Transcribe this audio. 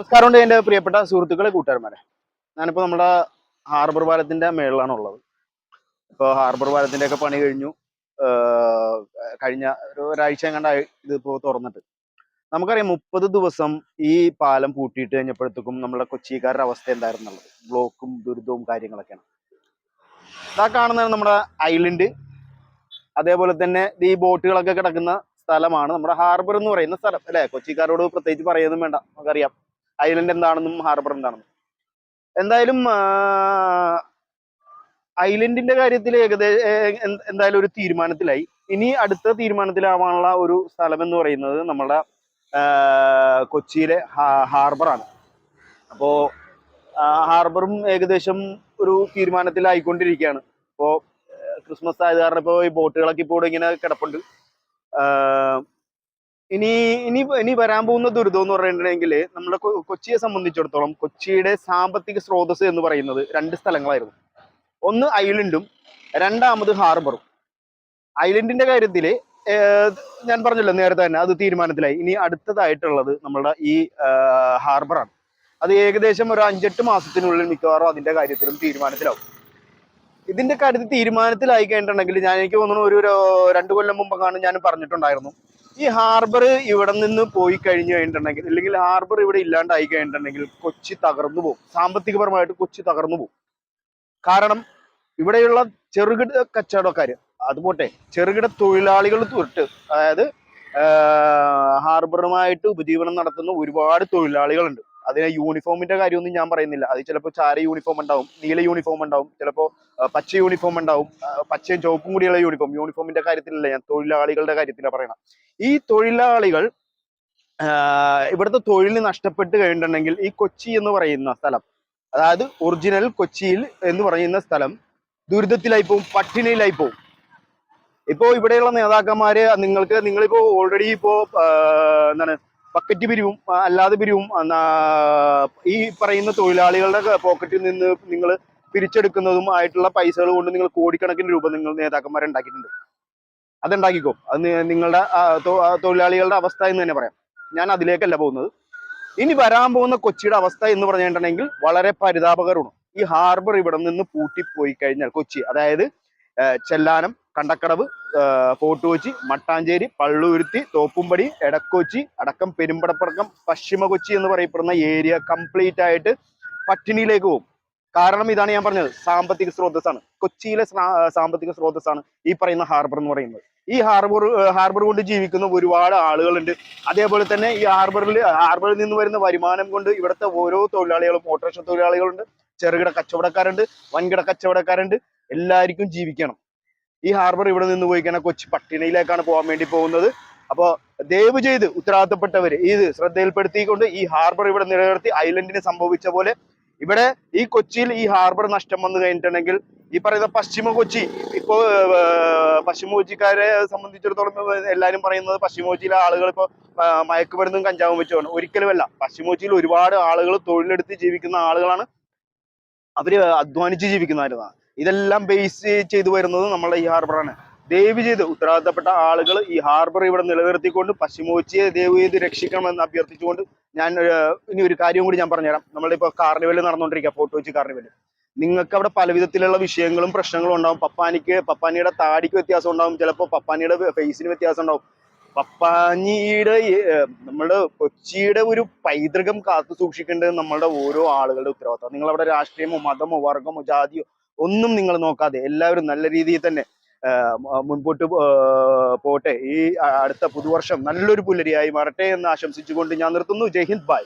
നമസ്കാരമുണ്ട് എൻ്റെ പ്രിയപ്പെട്ട സുഹൃത്തുക്കളെ കൂട്ടുകാരന്മാരെ. ഞാനിപ്പോൾ നമ്മുടെ ഹാർബർ പാലത്തിൻ്റെ മേളിലാണ് ഉള്ളത്. ഇപ്പോൾ ഹാർബർ പാലത്തിൻ്റെ ഒക്കെ പണി കഴിഞ്ഞു. കഴിഞ്ഞ ഒരാഴ്ച എങ്ങാണ്ടായി ഇതിപ്പോൾ തുറന്നിട്ട്. നമുക്കറിയാം 30 ദിവസം ഈ പാലം പൂട്ടിയിട്ട് കഴിഞ്ഞപ്പോഴത്തേക്കും നമ്മുടെ കൊച്ചിക്കാരുടെ അവസ്ഥ എന്തായിരുന്നുള്ളത്. ബ്ലോക്കും ദുരിതവും കാര്യങ്ങളൊക്കെയാണ്. ഇതാ കാണുന്നതാണ് നമ്മുടെ ഐലൻഡ്. അതേപോലെ തന്നെ ഈ ബോട്ടുകളൊക്കെ കിടക്കുന്ന സ്ഥലമാണ് നമ്മുടെ ഹാർബർ എന്ന് പറയുന്ന സ്ഥലം അല്ലേ. കൊച്ചിക്കാരോട് പ്രത്യേകിച്ച് പറയുന്നതും വേണ്ട, നമുക്കറിയാം ഐലൻഡ് എന്താണെന്നും ഹാർബർ എന്താണെന്നും. എന്തായാലും ഐലൻഡിന്റെ കാര്യത്തിൽ എന്തായാലും ഒരു തീരുമാനത്തിലായി. ഇനി അടുത്ത തീരുമാനത്തിലാവാനുള്ള ഒരു സ്ഥലം എന്ന് പറയുന്നത് നമ്മുടെ കൊച്ചിയിലെ ഹാർബറാണ്. അപ്പോൾ ഹാർബറും ഏകദേശം ഒരു തീരുമാനത്തിലായിക്കൊണ്ടിരിക്കുകയാണ്. ഇപ്പോൾ ക്രിസ്മസ് ആയത് കാരണം ഇപ്പോൾ ഈ ബോട്ടുകളൊക്കെ ഇപ്പോൾ ഇങ്ങനെ കിടപ്പുണ്ട്. ഇനി ഇനി ഇനി വരാൻ പോകുന്ന ദുരിതം എന്ന് പറഞ്ഞിട്ടുണ്ടെങ്കിൽ നമ്മുടെ കൊച്ചിയെ സംബന്ധിച്ചിടത്തോളം കൊച്ചിയുടെ സാമ്പത്തിക സ്രോതസ് എന്ന് പറയുന്നത് 2 സ്ഥലങ്ങളായിരുന്നു. ഒന്ന് ഐലൻഡും രണ്ടാമത് ഹാർബറും. ഐലൻഡിന്റെ കാര്യത്തിൽ ഞാൻ പറഞ്ഞല്ലോ നേരത്തെ തന്നെ അത് തീരുമാനത്തിലായി. ഇനി അടുത്തതായിട്ടുള്ളത് നമ്മളുടെ ഈ ഹാർബറാണ്. അത് ഏകദേശം ഒരു 5-8 മാസത്തിനുള്ളിൽ മിക്കവാറും അതിന്റെ കാര്യത്തിലും തീരുമാനത്തിലാവും. ഇതിന്റെ കാര്യത്തിൽ തീരുമാനത്തിലായി കഴിഞ്ഞിട്ടുണ്ടെങ്കിൽ എനിക്ക് തോന്നുന്നു ഒരു 2 കൊല്ലം മുമ്പെങ്ങാണ് ഞാൻ പറഞ്ഞിട്ടുണ്ടായിരുന്നു, ഈ ഹാർബർ ഇവിടെ നിന്ന് പോയി കഴിഞ്ഞു കഴിഞ്ഞിട്ടുണ്ടെങ്കിൽ, അല്ലെങ്കിൽ ഹാർബർ ഇവിടെ ഇല്ലാണ്ടായി കഴിഞ്ഞിട്ടുണ്ടെങ്കിൽ കൊച്ചി തകർന്നു പോകും. സാമ്പത്തികപരമായിട്ട് കൊച്ചി തകർന്നു പോകും. കാരണം ഇവിടെയുള്ള ചെറുകിട കച്ചവടക്കാര്, അതുപോട്ടെ ചെറുകിട തൊഴിലാളികൾ തൊട്ട്, അതായത് ഹാർബറുമായിട്ട് ഉപജീവനം നടത്തുന്ന ഒരുപാട് തൊഴിലാളികളുണ്ട്. അതിന് യൂണിഫോമിന്റെ കാര്യമൊന്നും ഞാൻ പറയുന്നില്ല. അത് ചിലപ്പോൾ ചാര യൂണിഫോം ഉണ്ടാവും, നീല യൂണിഫോം ഉണ്ടാവും, ചിലപ്പോൾ പച്ച യൂണിഫോം ഉണ്ടാവും. പച്ചയും ചുവപ്പും കൂടിയുള്ള യൂണിഫോമിന്റെ കാര്യത്തിലല്ല ഞാൻ, തൊഴിലാളികളുടെ കാര്യത്തിലാണ് പറയണം. ഈ തൊഴിലാളികൾ ഇവിടുത്തെ തൊഴിൽ നഷ്ടപ്പെട്ട് കഴിഞ്ഞിട്ടുണ്ടെങ്കിൽ ഈ കൊച്ചി എന്ന് പറയുന്ന സ്ഥലം, അതായത് ഒറിജിനൽ കൊച്ചിയിൽ എന്ന് പറയുന്ന സ്ഥലം ദുരിതത്തിലായി പോവും, പട്ടിണിയിലായി പോവും. ഇപ്പോ ഇവിടെയുള്ള നേതാക്കന്മാര് നിങ്ങളിപ്പോ ഓൾറെഡി ഇപ്പോ എന്താണ് ബക്കറ്റ് പിരിവും അല്ലാതെ പിരിവും ഈ പറയുന്ന തൊഴിലാളികളുടെ പോക്കറ്റിൽ നിന്ന് നിങ്ങൾ പിരിച്ചെടുക്കുന്നതും ആയിട്ടുള്ള പൈസകൾ കൊണ്ട് നിങ്ങൾ കോടിക്കണക്കിന് രൂപ നിങ്ങൾ നേതാക്കന്മാരെ ഉണ്ടാക്കിയിട്ടുണ്ട്. അതുണ്ടാക്കിക്കോ. അത് നിങ്ങളുടെ തൊഴിലാളികളുടെ അവസ്ഥ എന്ന് തന്നെ പറയാം. ഞാൻ അതിലേക്കല്ല പോകുന്നത്. ഇനി വരാൻ പോകുന്ന കൊച്ചിയുടെ അവസ്ഥ എന്ന് പറഞ്ഞിട്ടുണ്ടെങ്കിൽ വളരെ പരിതാപകരമാണ്. ഈ ഹാർബർ ഇവിടെ നിന്ന് പൂട്ടിപ്പോയി കഴിഞ്ഞാൽ കൊച്ചി, അതായത് ചെല്ലാനം, കണ്ടക്കടവ്, ഫോർട്ട് കൊച്ചി, മട്ടാഞ്ചേരി, പള്ളുരുത്തി, തോപ്പുംപടി, എടക്കൊച്ചി അടക്കം പെരുമ്പടപ്പടക്കം പശ്ചിമ കൊച്ചി എന്ന് പറയപ്പെടുന്ന ഏരിയ കംപ്ലീറ്റ് ആയിട്ട് പട്ടിണിയിലേക്ക് പോകും. കാരണം ഇതാണ് ഞാൻ പറഞ്ഞത്, സാമ്പത്തിക സ്രോതസ്സാണ്. കൊച്ചിയിലെ സാമ്പത്തിക സ്രോതസ്സാണ് ഈ പറയുന്ന ഹാർബർ എന്ന് പറയുന്നത്. ഈ ഹാർബർ കൊണ്ട് ജീവിക്കുന്ന ഒരുപാട് ആളുകളുണ്ട്. അതേപോലെ തന്നെ ഈ ഹാർബറിൽ നിന്ന് വരുന്ന വരുമാനം കൊണ്ട് ഇവിടുത്തെ ഓരോ തൊഴിലാളികളും, ഓട്ടോറിക്ഷ തൊഴിലാളികളുണ്ട്, ചെറുകിട കച്ചവടക്കാരുണ്ട്, വൻകിട കച്ചവടക്കാരുണ്ട്, എല്ലാവർക്കും ജീവിക്കണം. ഈ ഹാർബർ ഇവിടെ നിന്ന് പോയി കഴിഞ്ഞാൽ കൊച്ചി പട്ടിണിയിലേക്കാണ് പോകാൻ വേണ്ടി പോകുന്നത്. അപ്പോൾ ദയവ് ചെയ്ത് ഉത്തരവാദിത്തപ്പെട്ടവര് ഇത് ശ്രദ്ധയിൽപ്പെടുത്തിക്കൊണ്ട് ഈ ഹാർബർ ഇവിടെ നിലനിർത്തി ഐലൻഡിന് സംഭവിച്ച പോലെ ഇവിടെ ഈ കൊച്ചിയിൽ ഈ ഹാർബർ നഷ്ടം വന്നു കഴിഞ്ഞിട്ടുണ്ടെങ്കിൽ ഈ പറയുന്ന പശ്ചിമ കൊച്ചി, ഇപ്പോ പശ്ചിമ കൊച്ചിക്കാരെ സംബന്ധിച്ചിടത്തോളം എല്ലാവരും പറയുന്നത് പശ്ചിമ കൊച്ചിയിലെ ആളുകൾ ഇപ്പോൾ മയക്കുമരുന്നും കഞ്ചാവും വെച്ചുകൊണ്ട്, ഒരിക്കലുമല്ല. പശ്ചിമ കൊച്ചിയിൽ ഒരുപാട് ആളുകൾ തൊഴിലെടുത്ത് ജീവിക്കുന്ന ആളുകളാണ്, അവര് അധ്വാനിച്ച് ജീവിക്കുന്നവരാണ്. ഇതെല്ലാം ബേസ് ചെയ്തു വരുന്നത് നമ്മളുടെ ഈ ഹാർബറാണ്. ദയവ് ചെയ്ത് ഉത്തരവാദിത്തപ്പെട്ട ആളുകൾ ഈ ഹാർബർ ഇവിടെ നിലനിർത്തിക്കൊണ്ട് പശ്ചിമ കൊച്ചിയെ ദയവ് ചെയ്ത് രക്ഷിക്കണമെന്ന് അഭ്യർത്ഥിച്ചുകൊണ്ട് ഞാൻ ഇനി ഒരു കാര്യം കൂടി ഞാൻ പറഞ്ഞുതരാം. നമ്മളുടെ ഇപ്പോൾ കാർണിവൽ നടന്നുകൊണ്ടിരിക്കുക, ഫോർട്ട് കൊച്ചി കാർണിവൽ. നിങ്ങൾക്ക് അവിടെ പല വിധത്തിലുള്ള വിഷയങ്ങളും പ്രശ്നങ്ങളും ഉണ്ടാവും. പപ്പാനിയുടെ താടിക്ക് വ്യത്യാസം ഉണ്ടാവും, ചിലപ്പോൾ പപ്പാനിയുടെ ഫേസിന് വ്യത്യാസം ഉണ്ടാവും. പപ്പാനിയുടെ നമ്മുടെ കൊച്ചിയുടെ ഒരു പൈതൃകം കാത്തു സൂക്ഷിക്കേണ്ടത് നമ്മളുടെ ഓരോ ആളുകളുടെ ഉത്തരവാദിത്തം. നിങ്ങൾ അവിടെ രാഷ്ട്രീയമോ മതമോ വർഗമോ ജാതിയോ ഒന്നും നിങ്ങൾ നോക്കാതെ എല്ലാവരും നല്ല രീതിയിൽ തന്നെ മുൻപോട്ട് പോട്ടെ. ഈ അടുത്ത പുതുവർഷം നല്ലൊരു പുലരിയായി മാറട്ടെ എന്ന് ആശംസിച്ചുകൊണ്ട് ഞാൻ നിർത്തുന്നു. ജയ് ഹിന്ദ്, ബൈ.